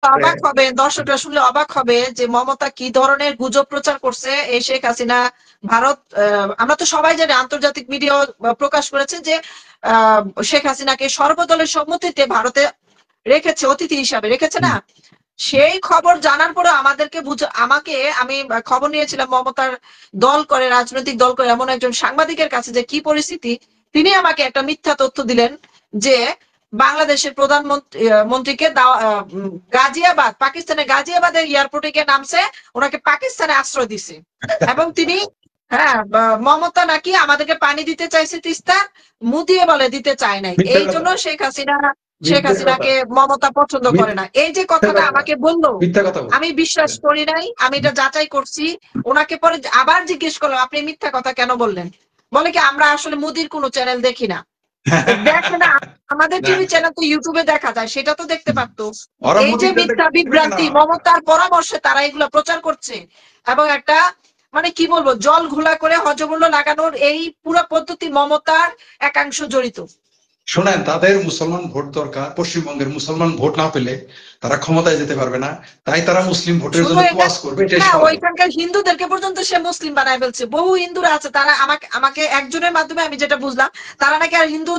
অবাক হবে, দর্শকরা শুনলে অবাক হবে যে মমতা কি ধরনের গুজব প্রচার করছে। এই শেখ হাসিনা ভারত, আমরা তো সবাই জানি, আন্তর্জাতিক মিডিয়া প্রকাশ করেছে যে আহ, শেখ হাসিনাকে সর্বদলের সম্মতিতে ভারতে রেখেছে, অতিথি হিসাবে রেখেছে না। সেই খবর জানার পরে আমি খবর নিয়েছিলাম মমতার দল করে, রাজনৈতিক দল করে এমন একজন সাংবাদিকের কাছে যে কি পরিস্থিতি। তিনি আমাকে একটা মিথ্যা তথ্য দিলেন যে বাংলাদেশের মন্ত্রীকে গাজিয়াবাদ, পাকিস্তানের গাজিয়াবাদের এয়ারপোর্টে গিয়ে নামছে, ওনাকে পাকিস্তানে আশ্রয় দিছে। এবং তিনি, হ্যাঁ, মমতা নাকি আমাদেরকে পানি দিতে চাইছে তিস্তা, মুদিয়ে বলে দিতে চায় নাই, মিথ্যা এই কথা, জন্য শেখ মিথ্যা কথা, হাসিনাকে মমতা পছন্দ করে না। এই যে মিথ্যা কথাটা কথা, আমাকে বললো, মিথ্যা কথা আমি বিশ্বাস করি নাই, আমি এটা যাচাই করছি। ওনাকে পরে আবার জিজ্ঞেস করলাম, আপনি মিথ্যা কথা কেন বললেন? বলে কি, আমরা আসলে মুদির কোনো চ্যানেল দেখি না। দেখে না, আমাদের না, টিভি চ্যানেল তো ইউটিউবে দেখা যায়, সেটা তো দেখতে পারতো। ওরা এই যে মোদিরটা মিথ্যা দেখবে কেন? বিভ্রান্তি, মমতার পরামর্শে তারা এগুলো প্রচার করছে। এবং একটা, মানে কি বলবো, জল ঘোলা করে হজমূল্য লাগানোর এই পুরো পদ্ধতি মমতার একাংশ জড়িত। শোনেন, তাদের মুসলমান ভোট দরকার। পশ্চিমবঙ্গের মুসলমান ভোট না পেলে তারা ক্ষমতায় যেতে পারবে না, তাই তারা মুসলিম ভোটের শুধু জন্য এটা তোয়াজ করবে, এটাই না, স্বাভাবিক। ওইখানকার হিন্দুদেরকে পর্যন্ত সে মুসলিম বানায় ফেলছে। বহু হিন্দুরা আছে, তারা আমাকে আমাকে একজনের মাধ্যমে আমি যেটা বুঝলাম, তারা নাকি আর হিন্দু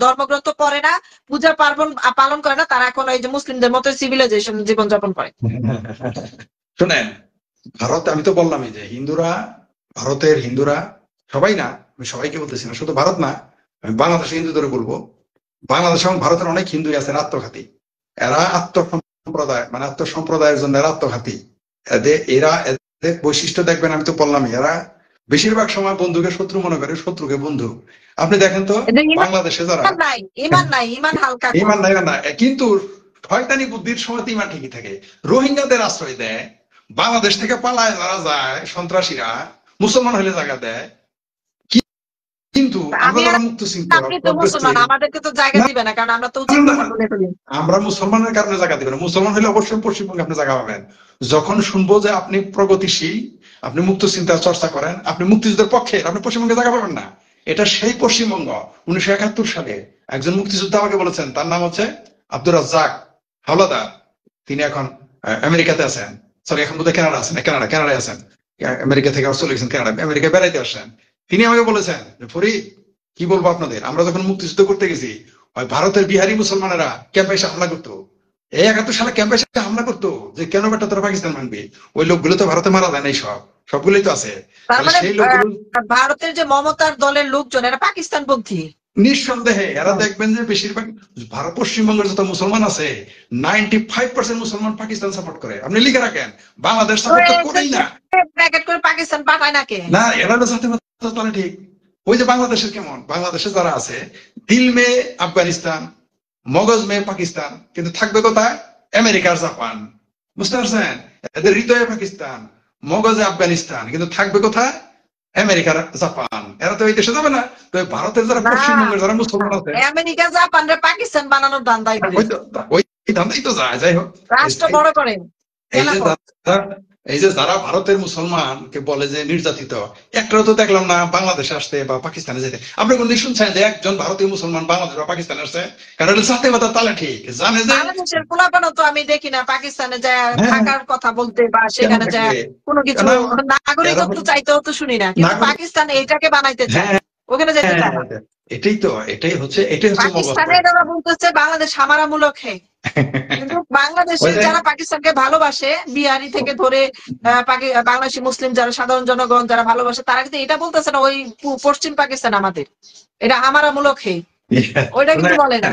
ধর্মগ্রন্থ পড়ে না, পূজা পার্বণ পালন করে না, তারা এখন এই যে মুসলিমদের মতো সিভিলাইজেশন জীবনযাপন করে। শোনেন, ভারতে আমি তো বললামই যে হিন্দুরা, ভারতের হিন্দুরা সবাই না, আমি সবাইকে বলতেছি না, শুধু ভারত না, আমি বাংলাদেশের হিন্দুদের বলবো। বাংলাদেশ এবং ভারতের অনেক হিন্দুই আছেন আত্মঘাতী। এরা আত্মসম্প্রদায়, মানে আত্মসম্প্রদায়ের জন্য এরা আত্মঘাতী। এদের বৈশিষ্ট্য দেখবেন, আমি তো বললামই, এরা বেশিরভাগ সময় বন্ধুকে শত্রু মনে করে, শত্রুকে বন্ধু। আপনি দেখেন তো এদের ইমান বাংলাদেশে যারা নাই, ইমান নাই, ইমান হালকা কম। ইমান নাই না, কিন্তু শয়তানি বুদ্ধির সময় তো ইমান ঠিকই থাকে। রোহিঙ্গাদের আশ্রয় দেয়, বাংলাদেশ থেকে পালায় যারা যায় সন্ত্রাসীরা, মুসলমান হলে জায়গা দেয়। কিন্তু আমরা আমি আর যারা মুক্ত চিন্তা, আপনি তো মুসলমান, আমাদেরকে তো জায়গা দিবে না, কারণ আমরা তো উচিত কথা বলে ফেলি। আমরা মুসলমানের কারণে জায়গা দিবেন। মুসলমান হলে অবশ্যই পশ্চিমবঙ্গে আপনি জায়গা পাবেন। যখন শুনবো যে আপনি প্রগতিশীল, আপনি মুক্ত চিন্তা চর্চা করেন, আপনি মুক্তিযুদ্ধের পক্ষে, আপনি পশ্চিমবঙ্গে জায়গা পাবেন না। এটা সেই পশ্চিমবঙ্গ 1971 সালে একজন মুক্তিযোদ্ধা আমাকে বলেছেন, তার নাম হচ্ছে আব্দুর রাজ্জাক হাওলাদার। তিনি এখন আমেরিকাতে আছেন, সরি এখন বোধহয় কানাডা আছেন, কানাডায় আছেন। আমেরিকা থেকে চলে গেছেন কানাডা, আমেরিকা বেড়াইতে আসছেন। তিনি আমাকে বলেছেন যে ফরিদ, কি বলবো আপনাদের, আমরা যখন মুক্তিযুদ্ধ করতে গেছি, ওই ভারতের বিহারি মুসলমানেরা ক্যাম্পে এসে হামলা করতো। এই 71 সালে ক্যাম্পে এসে হামলা করতো যে কেন বেটা তোরা পাকিস্তান মানবি। ওই লোকগুলো তো ভারতে মারা যায় নাই, সবগুলোই তো আছে। তার তাহলে মানে সেই লোকগুলো ভারতের যে মমতার দলের লোকজন, এরা পাকিস্তানপন্থী। নিঃসন্দেহে এরা দেখবেন যে বেশিরভাগ ভারত, পশ্চিমবঙ্গের যত মুসলমান আছে 95% মুসলমান পাকিস্তান সাপোর্ট করে। আপনি লিখে রাখেন, বাংলাদেশ তো সাপোর্ট তো করেই না। প্যাকেট করে পাকিস্তান পাঠায় না কে? না, এরা জাতীয়তা ঠিক। ওই যে বাংলাদেশের কেমন, বাংলাদেশে যারা আছে, দিল মে আফগানিস্তান, মগজ মে পাকিস্তান, কিন্তু থাকবে কোথায়? আমেরিকার জাপান। বুঝতে পারছেন? এদের হৃদয়ে পাকিস্তান, মগজে আফগানিস্তান, কিন্তু থাকবে কোথায়? আমেরিকার জাপান। এরা তো এই দেশে যাবে না। তো ভারতের যারা, না, পশ্চিমবঙ্গের যারা মুসলমান আছে, আমেরিকা জাপানরে পাকিস্তান বানানোর ধান্দায় ওই ঘুরে, তো, ওই ধান্দাই তো যায়। যাই হোক, রাষ্ট্র বড় করেন। এই যে এই যে যারা ভারতের মুসলমানকে বলে যে নির্যাতিত, একটাও তো দেখলাম না বাংলাদেশে আসতে বা পাকিস্তানে যেতে। আপনি কোনদিন শুনছেন যে একজন ভারতীয় মুসলমান বাংলাদেশ বা পাকিস্তানে আসছে? কারণ জাতীয়তা তাহলে ঠিক জানে যে, বাংলাদেশের পোলাপানও তো আমি দেখি না পাকিস্তানে যায় হ্যাঁ, থাকার কথা বলতে, বা কেন সেখানে যায় থাকবে? কোনো কিছু কেন এরা নাগরিকত্ব চাইতেও তো শুনি না, কিন্তু নাগরিক, পাকিস্তানে এটাকে বানাইতে চায়, হ্যাঁ, ওখানে যেতে চায় না। এটাই তো, এটাই হচ্ছে মগজ পাকিস্তানের পয়েন্ট। ওরা বলতেছে বাংলাদেশ হামারা মুলক হে, কিন্তু ওই বাংলাদেশের যে যারা পাকিস্তানকে ভালোবাসে, বিহারি থেকে ধরে বাংলাদেশি মুসলিম যারা, সাধারণ জনগণ যারা ভালোবাসে, তারা কিন্তু এটা বলতেছে না ওই পশ্চিম পাকিস্তান আমাদের, এটা হামারা মুলক হে, ওইটা কিন্তু বলে না।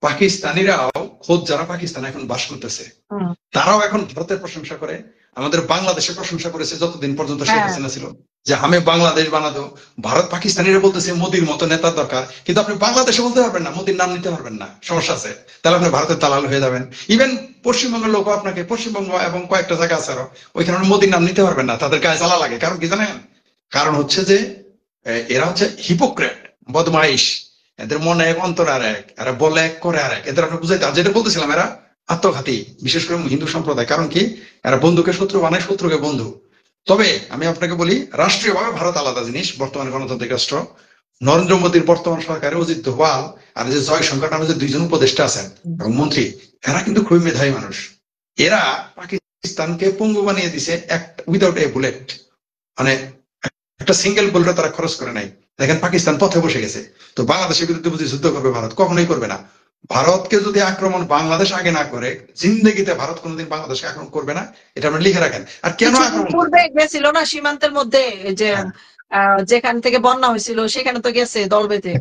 পাকিস্তানিরাও, খোদ যারা পাকিস্তানে এখন বাস করতেছে, হুম, তারাও এখন ভারতের প্রশংসা করে। আমাদের বাংলাদেশের প্রশংসা করেছে যতদিন পর্যন্ত শেখ হ্যাঁ, হাসিনা ছিল, যে আমি বাংলাদেশ বানাবো। ভারত, পাকিস্তানিরা বলতেছে মোদির মতো নেতার দরকার, কিন্তু আপনি বাংলাদেশে বলতে পারবেন না, মোদির নাম নিতে পারবেন না, সমস্যা আছে। তাহলে আপনি ভারতের দালাল হয়ে যাবেন। ইভেন পশ্চিমবঙ্গের লোক আপনাকে, পশ্চিমবঙ্গ এবং কয়েকটা জায়গা আছে আরো, ওইখানে আপনি মোদির নাম নিতে পারবেন না, তাদের গায়ে জ্বালা লাগে। কারণ কি জানেন? কারণ হচ্ছে যে এরা হচ্ছে হিপোক্রেট, বদমাইশ। এদের মনে এক, অন্তর আর এক, এরা বলে এক, করে আর এক। এদের আপনি বুঝাইতে, আর যেটা বলতেছিলাম, এরা আত্মঘাতী, বিশেষ করে হিন্দু সম্প্রদায়। কারণ কি? এরা বন্ধুকে শত্রু বানায়, শত্রুকে বন্ধু। তবে আমি আপনাকে বলি, রাষ্ট্রীয়ভাবে ভারত আলাদা জিনিস, বর্তমানে গণতান্ত্রিক রাষ্ট্র। নরেন্দ্র মোদীর বর্তমান সরকারে অজিত দোভাল আর যে জয়শঙ্কর নামে যে দুইজন উপদেষ্টা আছেন এবং মন্ত্রী, এরা কিন্তু খুবই মেধাবী মানুষ। এরা পাকিস্তানকে পঙ্গু বানিয়ে দিছে উইদাউট এ বুলেট, মানে একটা সিঙ্গেল বুলেট তারা খরচ করে নাই। দেখেন পাকিস্তান পথে বসে গেছে। তো বাংলাদেশের বিরুদ্ধে বুঝি যুদ্ধ করবে ভারত? কখনোই করবে না। ভারতকে যদি আক্রমণ বাংলাদেশ আগে না করে, জিন্দগিতে ভারত কোনোদিন বাংলাদেশকে আক্রমণ করবে না, এটা আমরা লিখে রাখেন। আর কেন কিছুদিন আক্রমণ করবে? পূর্বে গেছিল না সীমান্তের মধ্যে, যে হ্যাঁ। যেখান থেকে বন্যা হয়েছিল সেখানে তো গেছে দল বেঁধে।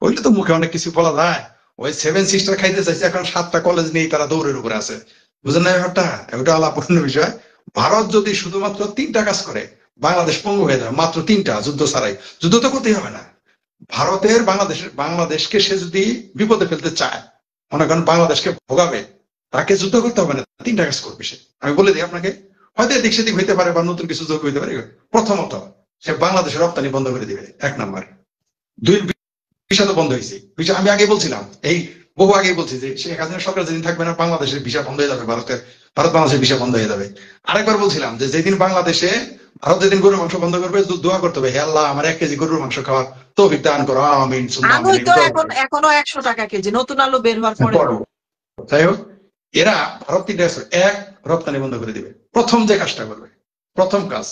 ওইটা তো মুখে অনেক কিছু বলা যায়। ওই 7 সিস্টার খাইতে চাইছে, এখন 7টা কলেজ নিয়ে তারা দৌড়ের উপরে আছে। বুঝেন না ব্যাপারটা? ওটা আলাপূর্ণ বিষয়। ভারত যদি শুধুমাত্র 3টা কাজ করে, বাংলাদেশ পঙ্গু হয়ে যাবে। মাত্র 3টা, যুদ্ধ ছাড়াই। যুদ্ধ তো করতেই হবে না। ভারতের বাংলাদেশকে সে যদি বিপদে ফেলতে চায়, মনে করেন বাংলাদেশকে ভোগাবে, তাকে যুদ্ধ করতে হবে না, 3টা কাজ করবে সে। আমি বলে দিই আপনাকে, হয়তো এদিক সেদিক হইতে পারে বা নতুন কিছু যোগ হইতে পারে। প্রথমত, সে বাংলাদেশের রপ্তানি বন্ধ করে দিবে, 1 নাম্বার। 2, ভিসা তো বন্ধ হয়েছে। ভিসা আমি আগে বলছিলাম, এই বহু আগে বলছি যে শেখ হাসিনা সরকার যেদিন থাকবে না, বাংলাদেশের ভিসা বন্ধ হয়ে যাবে। ভারত বাংলাদেশের ভিসা বন্ধ হয়ে যাবে। আরেকবার বলছিলাম যে যেদিন বাংলাদেশে ভারত যেদিন গরুর মাংস বন্ধ করবে, দোয়া করতে হবে, হে আল্লাহ আমার 1 কেজি গরুর মাংস খাওয়ার তৌফিক দান করো, আমিন সুম্মা আলুই আমিন। তো এখনো 100 টাকা কেজি, নতুন আলু বের হওয়ার পরে। যাই হোক, এরা ভারত 3টা কাজ, 1, রপ্তানি বন্ধ করে দিবে, প্রথম যে কাজটা করবে, প্রথম কাজ।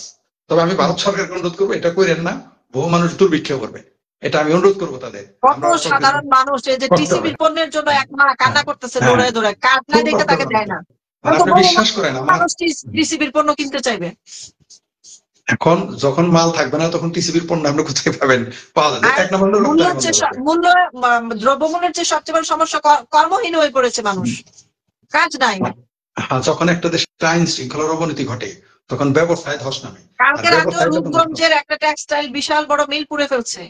তবে আমি ভারত সরকারকে অনুরোধ করবো, এটা করেন না। বহু মানুষ দুর্ভিক্ষ করবে, এটা আমি অনুরোধ করবো তাদের। কত সাধারণ মানুষ এই যে টিসিবির পণ্যের জন্য 1 মাস কান্না করতেছে হ্যাঁ, দৌড়ে দৌড়ে, কার্ড না দেখে তাকে দেয় না। আর আপনি বিশ্বাস করেন আমার, মানুষ টিসিবির পণ্য কিনতে চাইবে। এখন যখন মাল থাকবে না, তখন টিসিবির পণ্য আপনি কোথায় পাবেন? পাওয়া যাবে। 1 নম্বর হলো দ্রব্যমূল্যের যে সবচেয়ে বড় সমস্যা, কর্মহীন হয়ে পড়েছে মানুষ, কাজ নাই। যখন একটা দেশে আইন শৃঙ্খলার অবনতি ঘটে, তখন ব্যবসায় ধস নামে। কালকে রাতে রূপগঞ্জের একটা টেক্সটাইল বিশাল বড় মিল পুড়ে ফেলছে,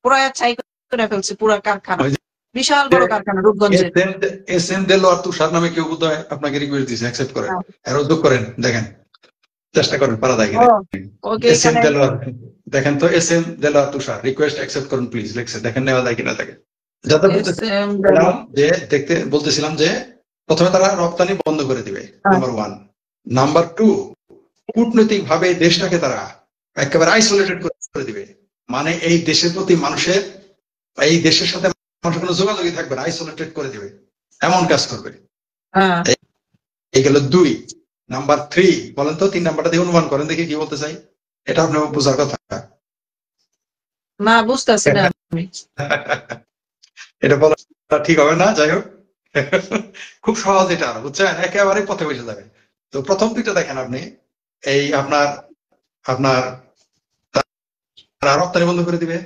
পুরো ছাই করে ফেলছে পুরো কারখানা, বিশাল বড় কারখানা রূপগঞ্জে। SM দেলোয়ার তুষার নামে কেউ বোধহয় আপনাকে রিকোয়েস্ট দিয়েছে, অ্যাকসেপ্ট করেন, এর উদ্যোগ করেন, দেখেন, চেষ্টা করেন, পারা যায় কিনা। SM দেলোয়ার, দেখেন তো, SM দেলোয়ার তুষার, রিকোয়েস্ট অ্যাকসেপ্ট করুন প্লিজ, লেখছে, দেখেন নেওয়া যায় কিনা। দেখেন, যাতে বলতেছিলাম যে প্রথমে তারা রপ্তানি বন্ধ করে দিবে, নাম্বার 1। নাম্বার 2, কূটনৈতিক ভাবে দেশটাকে তারা একেবারে আইসোলেটেড করে দিবে। মানে এই দেশের প্রতি মানুষের, এই দেশের সাথে মানুষের কোনো যোগাযোগই থাকবে না, আইসোলেটেড করে দিবে, এমন কাজ করবে। এই গেল 2। নাম্বার 3, বলেন তো 3 নাম্বারটা দিয়ে অনুমান করেন দেখি কি বলতে চাই। এটা আপনার বোঝার কথা না, বুঝতেছি না। এটা বলা ঠিক হবে না, যাই হোক, খুব সহজ এটা, বুঝছেন, একেবারে পথে বসে যাবে। তো প্রথম 2টা দেখেন আপনি, এই আপনার তারা রপ্তানি বন্ধ করে দিবে,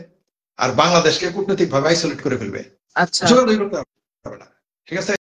আর বাংলাদেশকে কূটনৈতিক ভাবে আইসোলেট করে ফেলবে। আচ্ছা, যোগাযোগ করতে হবে না, ঠিক আছে।